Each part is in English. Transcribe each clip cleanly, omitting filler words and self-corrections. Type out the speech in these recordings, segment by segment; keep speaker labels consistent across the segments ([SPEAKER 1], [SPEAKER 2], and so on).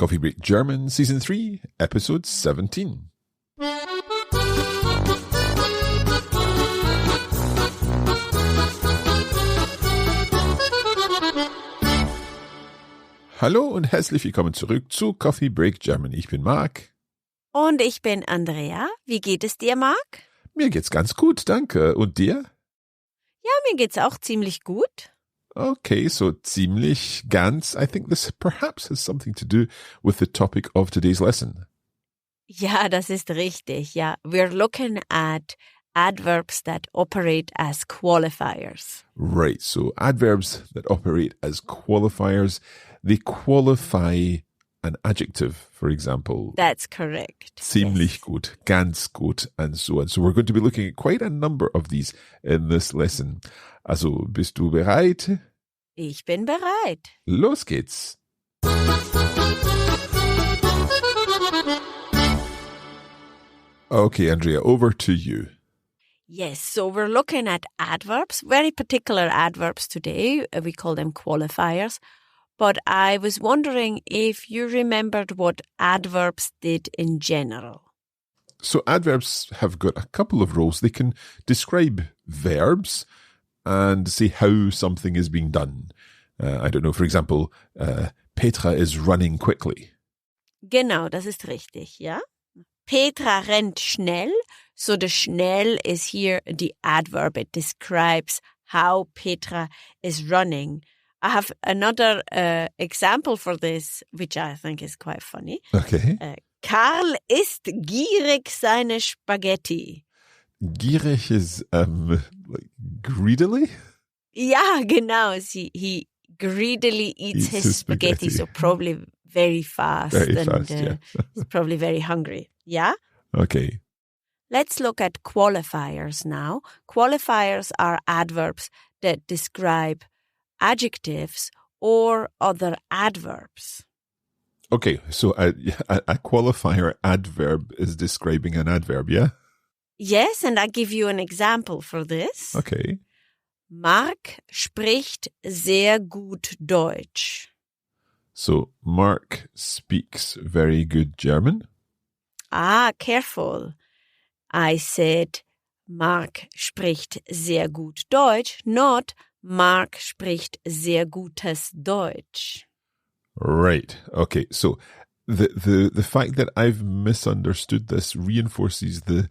[SPEAKER 1] Coffee Break German, Season 3, Episode 17. Hallo und herzlich willkommen zurück zu Coffee Break German. Ich bin Marc.
[SPEAKER 2] Und ich bin Andrea. Wie geht es dir, Marc?
[SPEAKER 1] Mir geht's ganz gut, danke. Und dir?
[SPEAKER 2] Ja, mir geht's auch ziemlich gut.
[SPEAKER 1] Okay, so ziemlich, ganz. I think this perhaps has something to do with the topic of today's lesson.
[SPEAKER 2] Ja, das ist richtig. Ja, we're looking at adverbs that operate as qualifiers.
[SPEAKER 1] Right, so adverbs that operate as qualifiers, they qualify an adjective, for example.
[SPEAKER 2] That's correct.
[SPEAKER 1] Ziemlich
[SPEAKER 2] Yes.
[SPEAKER 1] gut, ganz gut, and so on. So we're going to be looking at quite a number of these in this lesson. Also, bist du bereit?
[SPEAKER 2] Ich bin bereit.
[SPEAKER 1] Los geht's. Okay, Andrea, over to you.
[SPEAKER 2] Yes, so we're looking at adverbs, very particular adverbs today. We call them qualifiers. But I was wondering if you remembered what adverbs did in general.
[SPEAKER 1] So adverbs have got a couple of roles. They can describe verbs and say how something is being done. I don't know, for example, Petra is running quickly.
[SPEAKER 2] Genau, das ist richtig, ja. Petra rennt schnell. So the schnell is here the adverb. It describes how Petra is running. I have another example for this, which I think is quite funny.
[SPEAKER 1] Okay.
[SPEAKER 2] Karl isst gierig seine Spaghetti.
[SPEAKER 1] Gierig is like greedily?
[SPEAKER 2] Ja, genau. He greedily eats his spaghetti, so probably very fast.
[SPEAKER 1] Very
[SPEAKER 2] and,
[SPEAKER 1] fast, yeah.
[SPEAKER 2] he's probably very hungry. Yeah?
[SPEAKER 1] Okay.
[SPEAKER 2] Let's look at qualifiers now. Qualifiers are adverbs that describe adjectives or other adverbs.
[SPEAKER 1] Okay, so a qualifier adverb is describing an adverb, yeah?
[SPEAKER 2] Yes, and I give you an example for this.
[SPEAKER 1] Okay.
[SPEAKER 2] Mark spricht sehr gut Deutsch.
[SPEAKER 1] So Mark speaks very good German.
[SPEAKER 2] Ah, careful. I said Mark spricht sehr gut Deutsch, not Mark spricht sehr gutes Deutsch.
[SPEAKER 1] Right. Okay. So the fact that I've misunderstood this reinforces the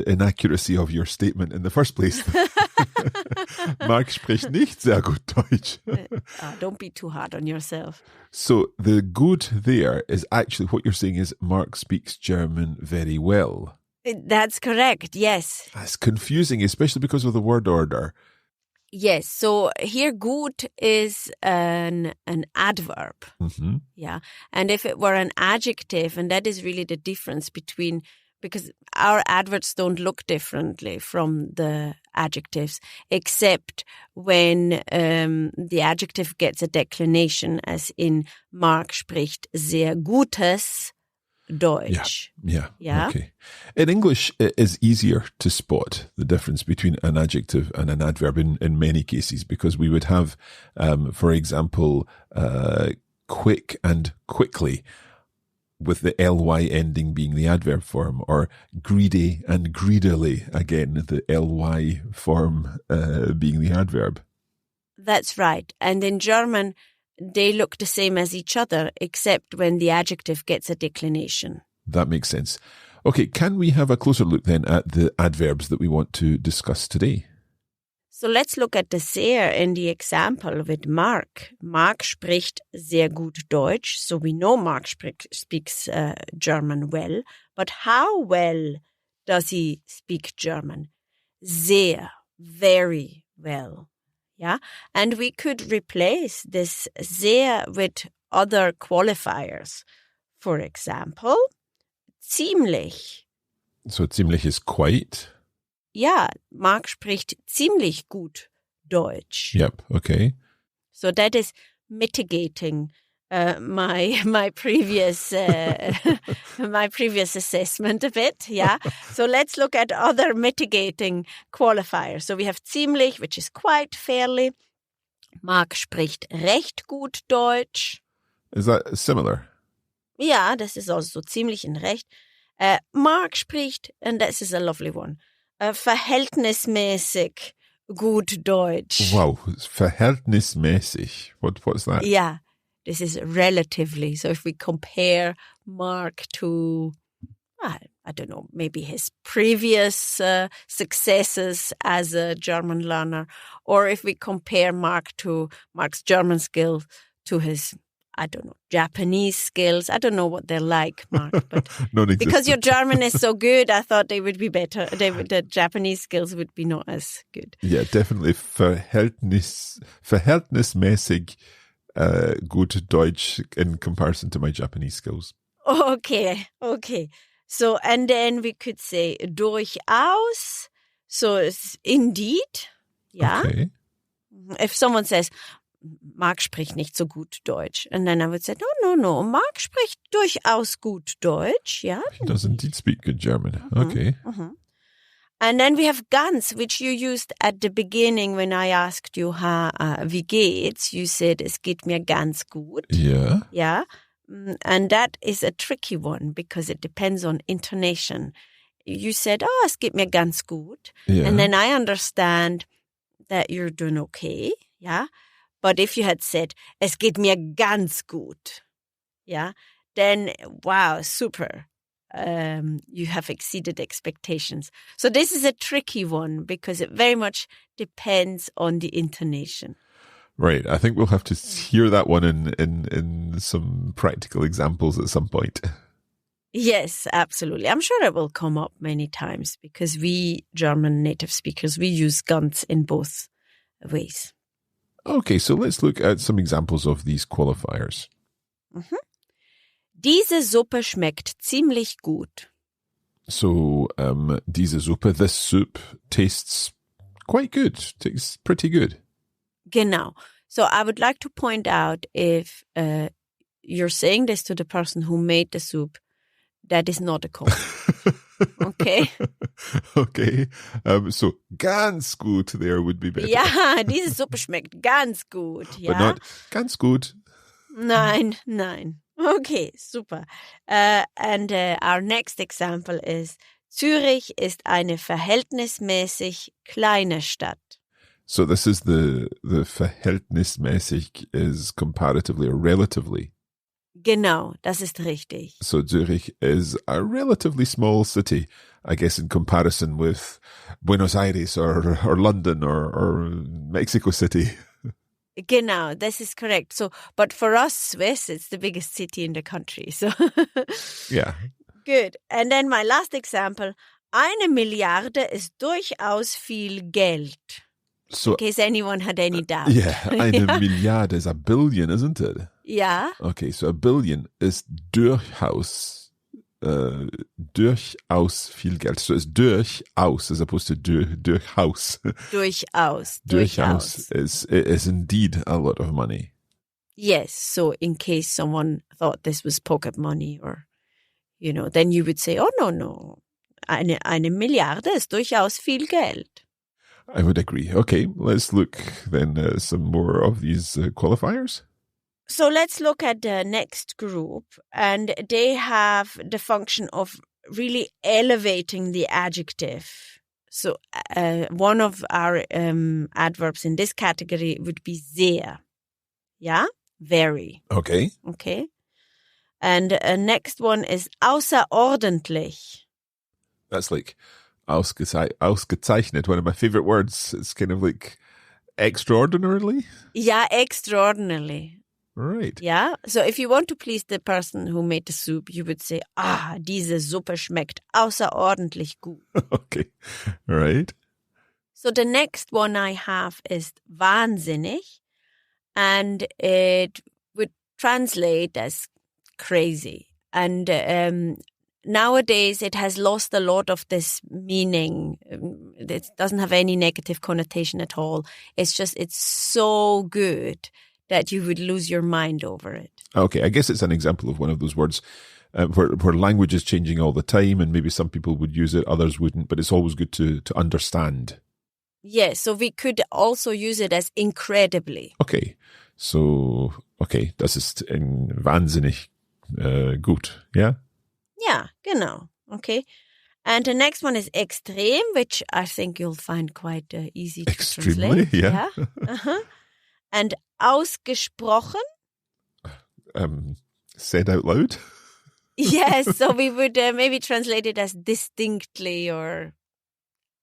[SPEAKER 1] inaccuracy of your statement in the first place. Mark spricht nicht sehr gut Deutsch.
[SPEAKER 2] Don't be too hard on yourself.
[SPEAKER 1] So the good there is actually what you're saying is Mark speaks German very well.
[SPEAKER 2] That's correct, yes.
[SPEAKER 1] That's confusing, especially because of the word order.
[SPEAKER 2] Yes, so here gut is an adverb.
[SPEAKER 1] Mm-hmm.
[SPEAKER 2] Yeah, and if it were an adjective, and that is really the difference between, because our adverbs don't look differently from the adjectives, except when the adjective gets a declination, as in Mark spricht sehr gutes Deutsch.
[SPEAKER 1] Yeah.
[SPEAKER 2] Yeah.
[SPEAKER 1] Okay. In English, it is easier to spot the difference between an adjective and an adverb in many cases, because we would have, for example, quick and quickly, with the ly ending being the adverb form, or greedy and greedily, again, the ly form being the adverb.
[SPEAKER 2] That's right. And in German, they look the same as each other, except when the adjective gets a declination.
[SPEAKER 1] That makes sense. Okay, can we have a closer look then at the adverbs that we want to discuss today?
[SPEAKER 2] So let's look at the sehr in the example with Mark. Mark spricht sehr gut Deutsch, so we know Mark speaks German well. But how well does he speak German? Sehr, very well. Yeah, and we could replace this sehr with other qualifiers. For example, ziemlich.
[SPEAKER 1] So ziemlich is quite.
[SPEAKER 2] Ja, Mark spricht ziemlich gut Deutsch.
[SPEAKER 1] Yep, okay.
[SPEAKER 2] So that is mitigating my previous my previous assessment of it. Yeah. So let's look at other mitigating qualifiers. So we have ziemlich, which is quite fairly. Mark spricht recht gut Deutsch.
[SPEAKER 1] Is that similar?
[SPEAKER 2] Ja, das ist also ziemlich in Recht. Mark spricht, and this is a lovely one, verhältnismäßig gut Deutsch.
[SPEAKER 1] Wow, verhältnismäßig. What's that?
[SPEAKER 2] Yeah, this is relatively. So if we compare Mark to, I don't know, maybe his previous successes as a German learner, or if we compare Mark's German skills to his, I don't know, Japanese skills. I don't know what they're like, Mark, but because your German is so good, I thought they would be better. The Japanese skills would be not as good.
[SPEAKER 1] Yeah, definitely verhältnismäßig good Deutsch in comparison to my Japanese skills.
[SPEAKER 2] Okay. So, and then we could say durchaus. So it's indeed. Yeah.
[SPEAKER 1] Okay.
[SPEAKER 2] If someone says, Mark spricht nicht so gut Deutsch. And then I would say, no. Mark spricht durchaus gut Deutsch. Yeah.
[SPEAKER 1] He does indeed speak good German. Okay.
[SPEAKER 2] And then we have ganz, which you used at the beginning when I asked you, wie geht's? You said, es geht mir ganz gut.
[SPEAKER 1] Yeah.
[SPEAKER 2] Yeah. And that is a tricky one because it depends on intonation. You said, es geht mir ganz gut.
[SPEAKER 1] Yeah.
[SPEAKER 2] And then I understand that you're doing okay. Yeah. But if you had said, es geht mir ganz gut. Yeah. Then, wow, super. You have exceeded expectations. So this is a tricky one because it very much depends on the intonation.
[SPEAKER 1] Right. I think we'll have to hear that one in some practical examples at some point.
[SPEAKER 2] Yes, absolutely. I'm sure it will come up many times because we German native speakers, we use ganz in both ways.
[SPEAKER 1] Okay, so let's look at some examples of these qualifiers.
[SPEAKER 2] Diese Suppe schmeckt ziemlich gut.
[SPEAKER 1] So, diese Suppe, this soup tastes quite good, tastes pretty good.
[SPEAKER 2] Genau. So I would like to point out if you're saying this to the person who made the soup, that is not a compliment. Okay?
[SPEAKER 1] Okay. So, ganz gut there would be better.
[SPEAKER 2] Ja, diese Suppe schmeckt ganz gut. Ja?
[SPEAKER 1] But not ganz gut.
[SPEAKER 2] Nein. Okay, super. And our next example is, Zürich ist eine verhältnismäßig kleine Stadt.
[SPEAKER 1] So this is the verhältnismäßig is comparatively or relatively.
[SPEAKER 2] Genau, das ist richtig.
[SPEAKER 1] So Zurich is a relatively small city, I guess, in comparison with Buenos Aires or London or Mexico City.
[SPEAKER 2] Genau, this is correct. So, but for us Swiss, it's the biggest city in the country. So,
[SPEAKER 1] Yeah.
[SPEAKER 2] Good. And then my last example, 1 Milliarde ist durchaus viel Geld.
[SPEAKER 1] So,
[SPEAKER 2] in case anyone had any doubt.
[SPEAKER 1] Yeah, eine Milliarde is a billion, isn't it?
[SPEAKER 2] Ja.
[SPEAKER 1] Okay, so a billion is durchaus viel Geld. So it's durchaus as opposed to durchaus.
[SPEAKER 2] Durchaus.
[SPEAKER 1] is indeed a lot of money.
[SPEAKER 2] Yes. So in case someone thought this was pocket money or, then you would say, oh, no. Eine Milliarde ist durchaus viel Geld.
[SPEAKER 1] I would agree. Okay, let's look then some more of these qualifiers.
[SPEAKER 2] So let's look at the next group, and they have the function of really elevating the adjective. So one of our adverbs in this category would be sehr. Yeah? Very.
[SPEAKER 1] Okay.
[SPEAKER 2] Okay. And next one is außerordentlich.
[SPEAKER 1] That's like ausgezeichnet, one of my favorite words. It's kind of like extraordinarily.
[SPEAKER 2] Yeah, extraordinarily.
[SPEAKER 1] Right.
[SPEAKER 2] Yeah. So if you want to please the person who made the soup, you would say, diese Suppe schmeckt außerordentlich gut.
[SPEAKER 1] Okay. Right.
[SPEAKER 2] So the next one I have is wahnsinnig, and it would translate as crazy. And nowadays, it has lost a lot of this meaning. It doesn't have any negative connotation at all. It's so good that you would lose your mind over it.
[SPEAKER 1] Okay, I guess it's an example of one of those words where language is changing all the time, and maybe some people would use it, others wouldn't, but it's always good to understand.
[SPEAKER 2] Yes, so we could also use it as incredibly.
[SPEAKER 1] Okay, so, das ist wahnsinnig gut, yeah?
[SPEAKER 2] Yeah, genau. Okay. And the next one is extrem, which I think you'll find quite easy to
[SPEAKER 1] Extremely,
[SPEAKER 2] translate.
[SPEAKER 1] yeah.
[SPEAKER 2] Uh-huh. And ausgesprochen.
[SPEAKER 1] Said out loud?
[SPEAKER 2] Yes, so we would maybe translate it as distinctly, or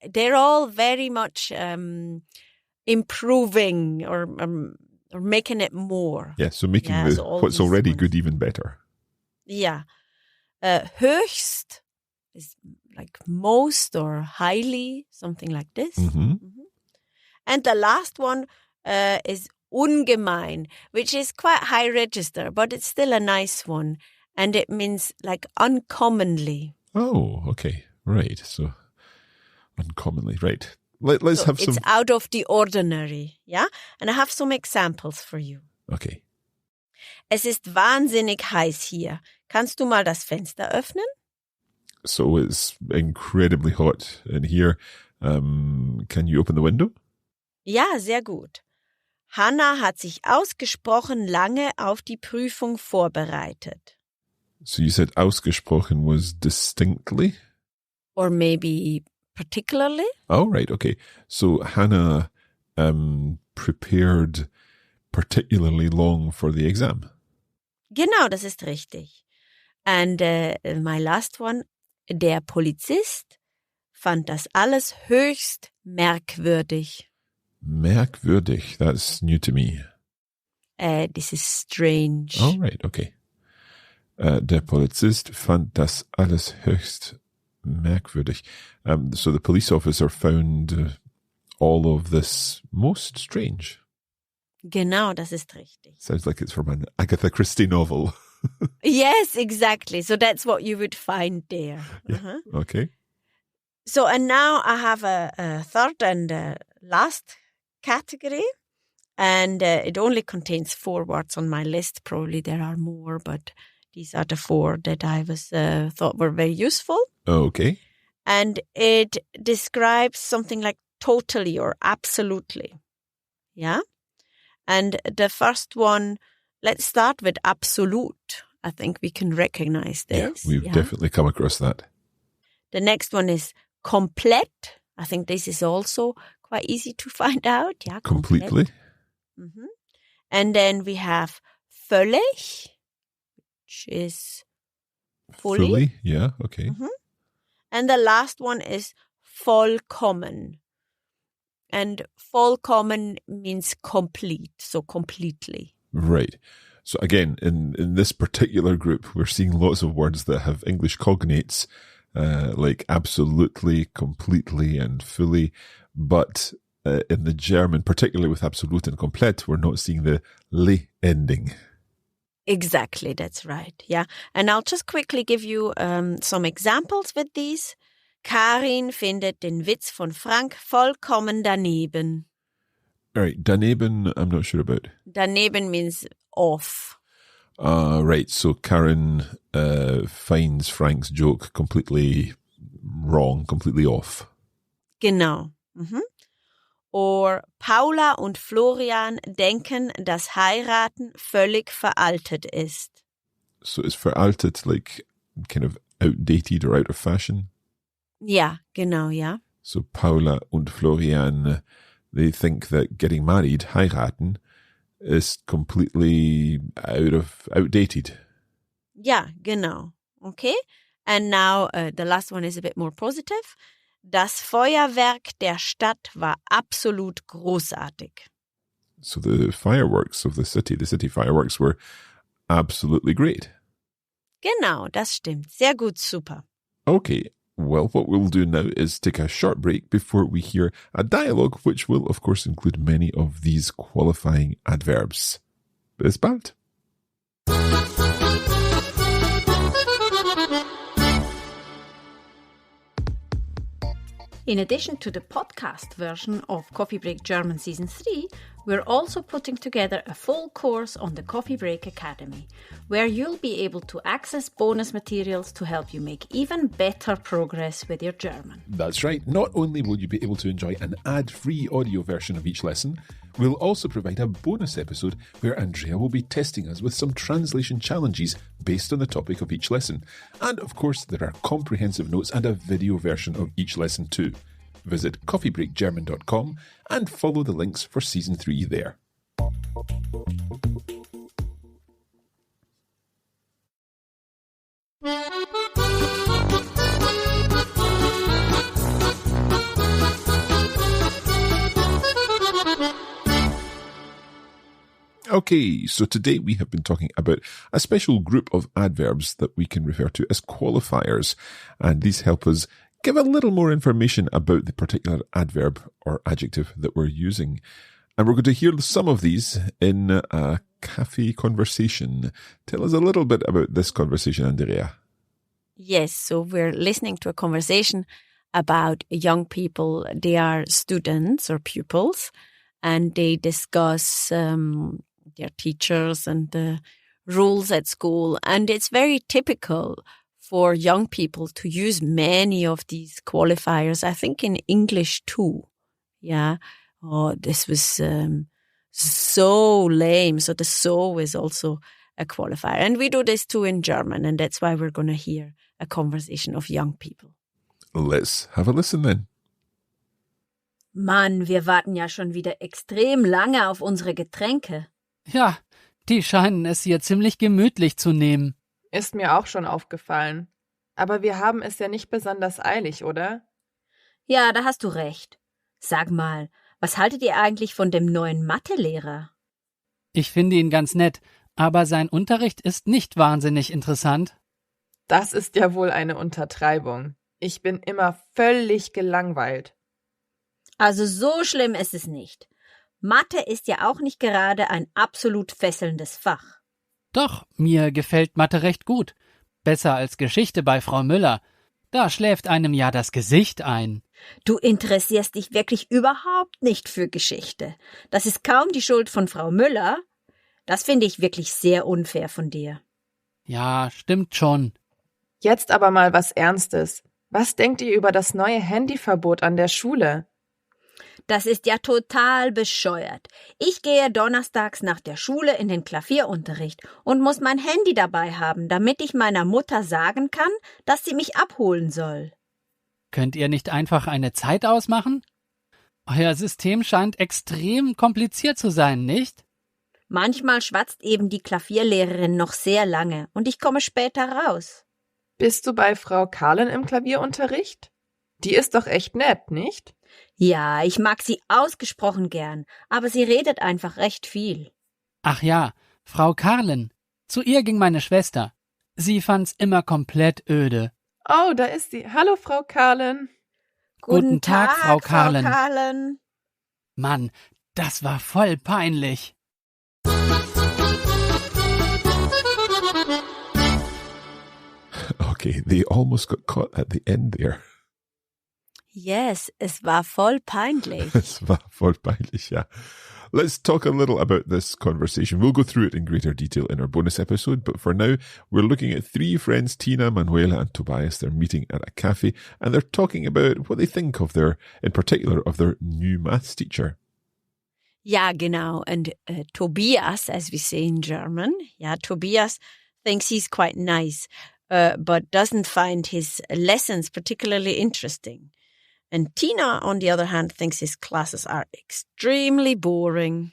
[SPEAKER 2] they're all very much improving or making it more.
[SPEAKER 1] Yeah, so making what's
[SPEAKER 2] these
[SPEAKER 1] already
[SPEAKER 2] ones.
[SPEAKER 1] good even better.
[SPEAKER 2] Yeah. Höchst is like most or highly, something like this.
[SPEAKER 1] Mm-hmm.
[SPEAKER 2] Mm-hmm. And the last one is ungemein, which is quite high register, but it's still a nice one. And it means like uncommonly.
[SPEAKER 1] Oh, okay. Right. So uncommonly. Right. Let's have some.
[SPEAKER 2] It's out of the ordinary. Yeah. And I have some examples for you.
[SPEAKER 1] Okay.
[SPEAKER 2] Es ist wahnsinnig heiß hier. Kannst du mal das Fenster öffnen?
[SPEAKER 1] So it's incredibly hot in here. Can you open the window?
[SPEAKER 2] Ja, sehr gut. Hannah hat sich ausgesprochen lange auf die Prüfung vorbereitet.
[SPEAKER 1] So you said ausgesprochen was distinctly?
[SPEAKER 2] Or maybe particularly?
[SPEAKER 1] Oh, right. Okay. So Hannah prepared particularly long for the exam.
[SPEAKER 2] Genau, das ist richtig. And my last one, der Polizist fand das alles höchst merkwürdig.
[SPEAKER 1] Merkwürdig. That's new to me.
[SPEAKER 2] This is strange.
[SPEAKER 1] Oh, right. Okay. Der Polizist fand das alles höchst merkwürdig. So the police officer found all of this most strange.
[SPEAKER 2] Genau, das ist richtig.
[SPEAKER 1] Sounds like it's from an Agatha Christie novel.
[SPEAKER 2] Yes, exactly. So that's what you would find there.
[SPEAKER 1] Yeah.
[SPEAKER 2] Uh-huh.
[SPEAKER 1] Okay.
[SPEAKER 2] So, and now I have a third and last category. And it only contains 4 words on my list. Probably there are more, but these are the 4 that I thought were very useful.
[SPEAKER 1] Okay.
[SPEAKER 2] And it describes something like totally or absolutely. Yeah? And the first one, let's start with absolute. I think we can recognize this.
[SPEAKER 1] Yeah, we've definitely come across that.
[SPEAKER 2] The next one is komplett. I think this is also quite easy to find out. Yeah,
[SPEAKER 1] Completely.
[SPEAKER 2] Mm-hmm. And then we have völlig, which is fully.
[SPEAKER 1] Yeah, okay.
[SPEAKER 2] Mm-hmm. And the last one is vollkommen. And vollkommen means complete, so completely.
[SPEAKER 1] Right. So again, in this particular group, we're seeing lots of words that have English cognates, like absolutely, completely, and fully. But in the German, particularly with absolut and komplett, we're not seeing the le ending.
[SPEAKER 2] Exactly, that's right. Yeah. And I'll just quickly give you some examples with these. Karin findet den Witz von Frank vollkommen daneben.
[SPEAKER 1] All right, daneben, I'm not sure about.
[SPEAKER 2] Daneben means off.
[SPEAKER 1] Right, so Karen finds Frank's joke completely wrong, completely off.
[SPEAKER 2] Genau. Mhm. Or Paula und Florian denken, dass Heiraten völlig veraltet ist.
[SPEAKER 1] So is veraltet like kind of outdated or out of fashion?
[SPEAKER 2] Ja, genau, ja.
[SPEAKER 1] So Paula und Florian, they think that getting married, heiraten, is completely outdated.
[SPEAKER 2] Ja, genau. Okay. And now the last one is a bit more positive. Das Feuerwerk der Stadt war absolut großartig.
[SPEAKER 1] So the fireworks of the city fireworks were absolutely great.
[SPEAKER 2] Genau, das stimmt. Sehr gut, super.
[SPEAKER 1] Okay. Well, what we'll do now is take a short break before we hear a dialogue, which will, of course, include many of these qualifying adverbs. Bis bald.
[SPEAKER 3] In addition to the podcast version of Coffee Break German Season 3, we're also putting together a full course on the Coffee Break Academy, where you'll be able to access bonus materials to help you make even better progress with your German.
[SPEAKER 1] That's right. Not only will you be able to enjoy an ad-free audio version of each lesson, We'll also provide a bonus episode where Andrea will be testing us with some translation challenges based on the topic of each lesson. And of course, there are comprehensive notes and a video version of each lesson too. Visit coffeebreakgerman.com and follow the links for Season 3 there. Okay, so today we have been talking about a special group of adverbs that we can refer to as qualifiers, and these help us give a little more information about the particular adverb or adjective that we're using. And we're going to hear some of these in a cafe conversation. Tell us a little bit about this conversation, Andrea.
[SPEAKER 2] Yes, so we're listening to a conversation about young people. They are students or pupils, and they discuss their teachers and the rules at school. And it's very typical for young people to use many of these qualifiers, I think in English too. Yeah. Oh, this was so lame. So the so is also a qualifier. And we do this too in German. And that's why we're going to hear a conversation of young people.
[SPEAKER 1] Let's have a listen then.
[SPEAKER 3] Mann, wir warten ja schon wieder extrem lange auf unsere Getränke.
[SPEAKER 4] Ja, die scheinen es hier ziemlich gemütlich zu nehmen.
[SPEAKER 5] Ist mir auch schon aufgefallen. Aber wir haben es ja nicht besonders eilig, oder?
[SPEAKER 3] Ja, da hast du recht. Sag mal, was haltet ihr eigentlich von dem neuen Mathelehrer?
[SPEAKER 4] Ich finde ihn ganz nett, aber sein Unterricht ist nicht wahnsinnig interessant.
[SPEAKER 5] Das ist ja wohl eine Untertreibung. Ich bin immer völlig gelangweilt.
[SPEAKER 3] Also so schlimm ist es nicht. Mathe ist ja auch nicht gerade ein absolut fesselndes Fach.
[SPEAKER 4] Doch, mir gefällt Mathe recht gut. Besser als Geschichte bei Frau Müller. Da schläft einem ja das Gesicht ein.
[SPEAKER 3] Du interessierst dich wirklich überhaupt nicht für Geschichte. Das ist kaum die Schuld von Frau Müller. Das finde ich wirklich sehr unfair von dir.
[SPEAKER 4] Ja, stimmt schon.
[SPEAKER 5] Jetzt aber mal was Ernstes. Was denkt ihr über das neue Handyverbot an der Schule?
[SPEAKER 3] Das ist ja total bescheuert. Ich gehe donnerstags nach der Schule in den Klavierunterricht und muss mein Handy dabei haben, damit ich meiner Mutter sagen kann, dass sie mich abholen soll.
[SPEAKER 4] Könnt ihr nicht einfach eine Zeit ausmachen? Euer System scheint extrem kompliziert zu sein, nicht?
[SPEAKER 3] Manchmal schwatzt eben die Klavierlehrerin noch sehr lange und ich komme später raus.
[SPEAKER 5] Bist du bei Frau Kahlen im Klavierunterricht? Die ist doch echt nett, nicht?
[SPEAKER 3] Ja, ich mag sie ausgesprochen gern, aber sie redet einfach recht viel.
[SPEAKER 4] Ach ja, Frau Karlen. Zu ihr ging meine Schwester. Sie fand's immer komplett öde.
[SPEAKER 5] Oh, da ist sie. Hallo, Frau Kahlen.
[SPEAKER 4] Guten Tag, Frau Karlen.
[SPEAKER 3] Frau Karlen.
[SPEAKER 4] Mann, das war voll peinlich.
[SPEAKER 1] Okay, they almost got caught at the end there.
[SPEAKER 2] Yes, es war voll peinlich.
[SPEAKER 1] Es war voll peinlich, yeah. Let's talk a little about this conversation. We'll go through it in greater detail in our bonus episode, but for now, we're looking at three friends, Tina, Manuela, and Tobias. They're meeting at a cafe, and they're talking about what they think of in particular, of their new maths teacher.
[SPEAKER 2] Ja, genau. And Tobias, as we say in German, Tobias thinks he's quite nice, but doesn't find his lessons particularly interesting. And Tina, on the other hand, thinks his classes are extremely boring.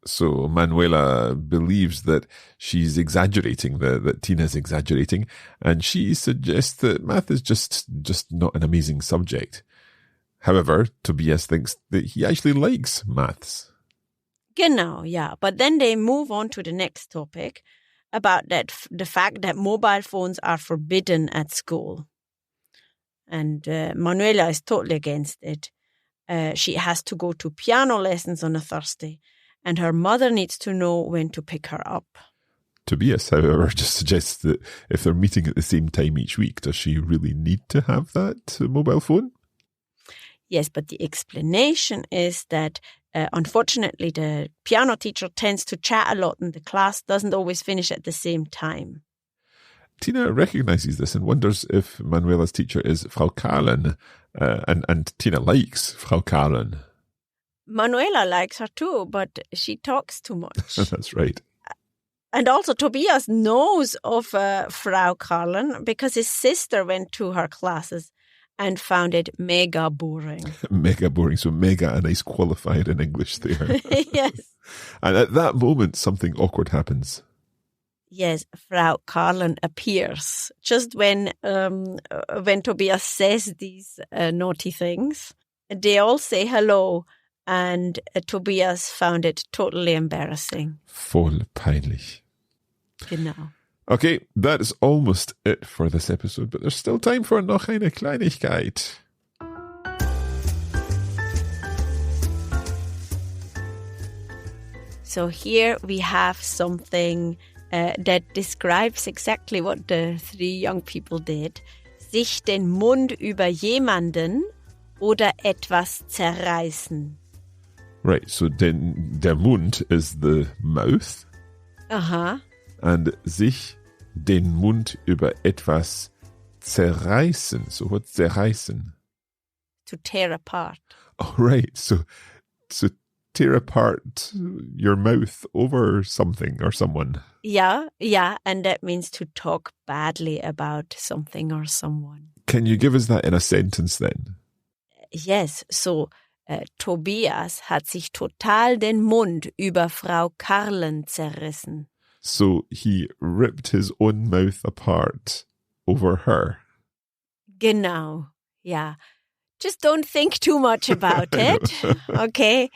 [SPEAKER 1] So Manuela believes that she's exaggerating, that Tina's exaggerating, and she suggests that math is just not an amazing subject. However, Tobias thinks that he actually likes maths.
[SPEAKER 2] Genau, yeah. But then they move on to the next topic about the fact that mobile phones are forbidden at school. And Manuela is totally against it. She has to go to piano lessons on a Thursday, and her mother needs to know when to pick her up.
[SPEAKER 1] Tobias, however, just suggests that if they're meeting at the same time each week, does she really need to have that mobile phone?
[SPEAKER 2] Yes, but the explanation is that unfortunately the piano teacher tends to chat a lot and the class doesn't always finish at the same time.
[SPEAKER 1] Tina recognizes this and wonders if Manuela's teacher is Frau Kahlen, and Tina likes Frau Kahlen.
[SPEAKER 2] Manuela likes her too, but she talks too much.
[SPEAKER 1] That's right.
[SPEAKER 2] And also Tobias knows of Frau Karlen because his sister went to her classes and found it mega boring.
[SPEAKER 1] Mega boring. So mega, a nice qualifier in English there.
[SPEAKER 2] Yes.
[SPEAKER 1] And at that moment, something awkward happens.
[SPEAKER 2] Yes, Frau Karlen appears just when Tobias says these naughty things. They all say hello, and Tobias found it totally embarrassing.
[SPEAKER 1] Voll peinlich.
[SPEAKER 2] Genau.
[SPEAKER 1] Okay, that is almost it for this episode, but there's still time for noch eine Kleinigkeit.
[SPEAKER 2] So here we have something that describes exactly what the three young people did. Sich den Mund über jemanden oder etwas zerreißen.
[SPEAKER 1] Right, so der Mund is the mouth.
[SPEAKER 2] Aha.
[SPEAKER 1] And sich den Mund über etwas zerreißen. So what's zerreißen?
[SPEAKER 2] To tear apart.
[SPEAKER 1] Oh, right. So tear apart your mouth over something or someone.
[SPEAKER 2] Yeah, and that means to talk badly about something or someone.
[SPEAKER 1] Can you give us that in a sentence then?
[SPEAKER 2] Yes, so Tobias hat sich total den Mund über Frau Karlen zerrissen.
[SPEAKER 1] So he ripped his own mouth apart over her.
[SPEAKER 2] Genau, yeah. Just don't think too much about it, okay?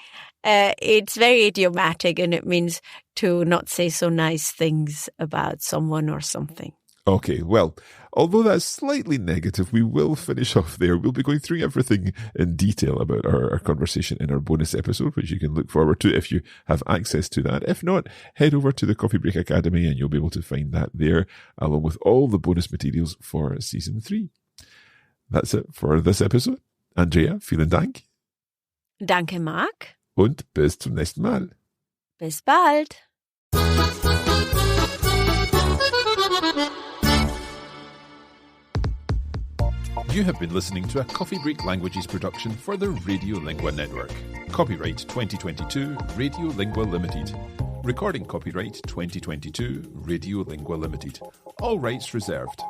[SPEAKER 2] It's very idiomatic and it means to not say so nice things about someone or something.
[SPEAKER 1] Okay, well, although that's slightly negative, we will finish off there. We'll be going through everything in detail about our conversation in our bonus episode, which you can look forward to if you have access to that. If not, head over to the Coffee Break Academy and you'll be able to find that there, along with all the bonus materials for Season 3. That's it for this episode. Andrea, vielen Dank.
[SPEAKER 2] Danke, Marc.
[SPEAKER 1] Und bis zum nächsten Mal.
[SPEAKER 2] Bis bald.
[SPEAKER 1] You have been listening to a Coffee Break Languages production for the Radiolingua Network. Copyright 2022 Radiolingua Limited. Recording copyright 2022 Radiolingua Limited. All rights reserved.